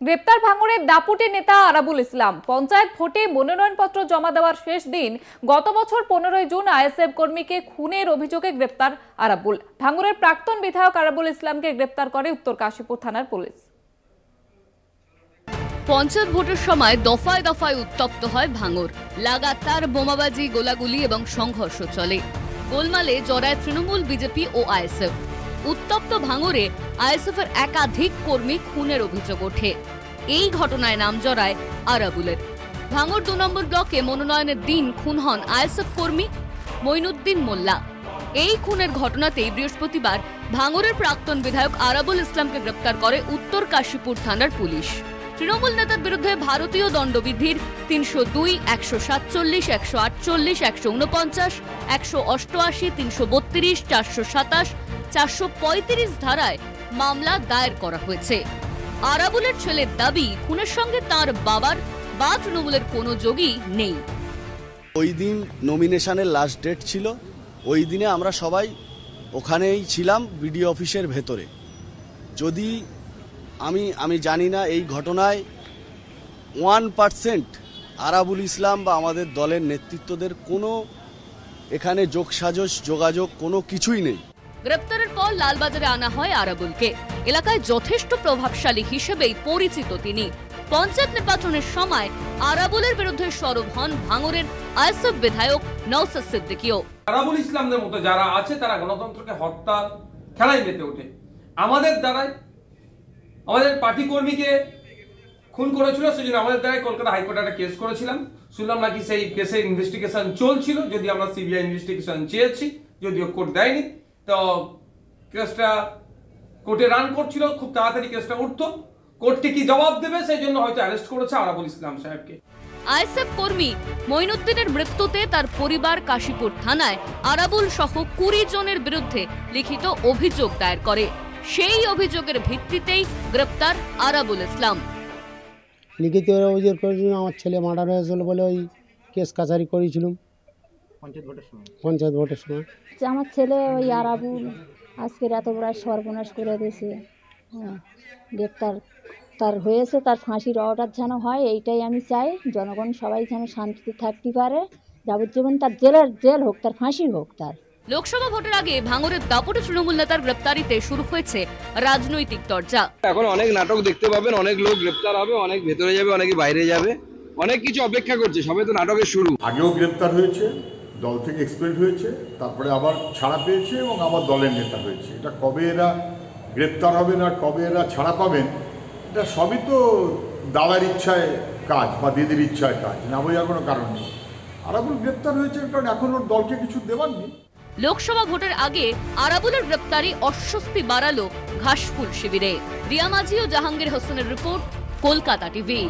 গ্রেপ্তার ভাঙড়ের দাপুটে নেতা আরাবুল ইসলাম। পঞ্চায়েত ভোটে মনোনয়নপত্র জমা দেওয়ার শেষ দিন গত বছর 15 জুন আইএসএফ কর্মীকে খুনের অভিযোগে গ্রেপ্তার আরাবুল। ভাঙড়ের প্রাক্তন বিধায়ক আরাবুল ইসলামকে গ্রেপ্তার করে উত্তর কাশীপুর থানার পুলিশ। পঞ্চায়েত ভোটের সময় দফায় দফায় উত্তপ্ত হয় ভাঙড়। লাগাতার বোমাবাজি, গোলাগুলি এবং সংঘর্ষ চলে। গোলমালে জড়ায় তৃণমূল, বিজেপি ও আইএসএফ। উত্তপ্ত ভাঙড়ে আইএসএফের একাধিক কর্মী খুনের অভিযোগ ওঠে। এই ঘটনায় নাম জড়ায় আরাবুলের। ভাঙড় 2 নম্বর ব্লকে মনোনয়নের দিন খুন হন আইএসএফ কর্মী মঈনুদ্দিন মোল্লা। এই খুনের ঘটনাতেই বৃহস্পতিবার ভাঙড়ের প্রাক্তন বিধায়ক আরাবুল ইসলামকে গ্রেপ্তার করে উত্তর কাশীপুর থানার পুলিশ। তৃণমূল নেতার বিরুদ্ধে ভারতীয় দণ্ডবিধির 302, 147, 148, 149, 188, 332, 427, 435 ধারায় মামলা দায়ের করা হয়েছে। আরাবুলের ছেলের দাবি, খুনের সঙ্গে তার বাবার বা তৃণমূলের কোনো যোগই নেই। ওই দিন নমিনেশনের লাস্ট ডেট ছিল। ওই দিনে আমরা সবাই ওখানেই ছিলাম বিডিও অফিসের ভেতরে। যদি আমি জানি না এই ঘটনায় 1% আরাবুল ইসলাম বা আমাদের দলের নেতৃত্বদের কোনো এখানে যোগাযোগ কোনো কিছুই নেই। গ্রেপ্তারের পর লালবাজারে আনা হয় আরাবুলকে। এলাকায় যথেষ্ট প্রভাবশালী হিসেবেই পরিচিত তিনি। পঞ্চায়েত নির্বাচনের সময় আরাবুলের বিরুদ্ধে সরব হন ভাঙড়ের আইএসএফ বিধায়ক নওসাদ সিদ্দিকীও। আরাবুল ইসলামদের মতো যারা আছে তারা গণতন্ত্রকে হত্যা খেলায় মেতে ওঠে। আমাদের দ্বারাই আমাদের পার্টি কর্মীকে খুন করেছিল, সেজন্য আমাদের দ্বারাই কলকাতা হাইকোর্টে একটা কেস করেছিলাম। শুনলাম নাকি সেই কেসের ইনভেস্টিগেশন চলছিল। যদি আমরা সিবিআই ইনভেস্টিগেশন চেয়েছি, যদিও কোর্ট দেয়নি, তো কেসটা কোর্টে রান করছিল, খুব তাড়াতাড়ি কেসটা উঠতো। কোর্টকে কি জবাব দেবে সেই জন্য হয়তো অ্যারেস্ট করেছে আরাবুল ইসলাম সাহেবকে। আইএসএফ কর্মী মঈনুদ্দিনের মৃত্যুতে তার পরিবার কাশীপুর থানায় আরাবুল সহ 20 জনের বিরুদ্ধে লিখিত অভিযোগ দায়ের করে। সেই অভিযোগের ভিত্তিতেই গ্রেপ্তার আরাবুল ইসলাম। লিখিত অভিযোগ করেছিল আমার ছেলে মার্ডার হয়েছিল বলে ওই কেস কাছারি করেছিলাম পঞ্চায়েত ভোটের সময়। আমার ছেলে ওই আরাবুল আজকের এত বড় সর্বনাশ করে দিয়েছে। গ্রেপ্তার তার হয়েছে, তার ফাঁসির অর্ডার যেন হয়, এইটাই আমি চাই। জনগণ সবাই যেন শান্তিতে থাকতে পারে, যাবজ্জীবন তার জেল হোক, তার ফাঁসি হোক। তার লোকসভা ভোটের আগে ভাঙড়ের দাপুটে তৃণমূল নেতার গ্রেপ্তারিতে শুরু হয়েছে রাজনৈতিক চর্চা। এখন অনেক নাটক দেখতে পাবেন, অনেক লোক গ্রেপ্তার হবে, অনেক ভেতরে যাবে, অনেকে বাইরে যাবে, অনেক কিছু অপেক্ষা করছে। সবে তো নাটকের শুরু। আগেও গ্রেপ্তার হয়েছে, দল থেকে এক্সপেল হয়েছে, তারপরে আবার ছাড়া পেয়েছে এবং আবার দলের নেতা হয়েছে। এটা কবে এরা গ্রেপ্তার হবেন আর কবে এরা ছাড়া পাবেন, এটা সবই তো দাদার ইচ্ছায় কাজ বা দিদির ইচ্ছায় কাজ, না বোঝার কোনো কারণ নেই। আরাবুল গ্রেপ্তার হয়েছে কারণ এখন ওর দলকে কিছু দেওয়ার নেই। লোকসভা ভোটের আগে আরাবুলের গ্রেপ্তারি অস্বস্তি বাড়ালো ঘাসফুল শিবিরে। রিয়া মাঝি ও জাহাঙ্গীর হোসেনের রিপোর্ট, কলকাতা টিভি।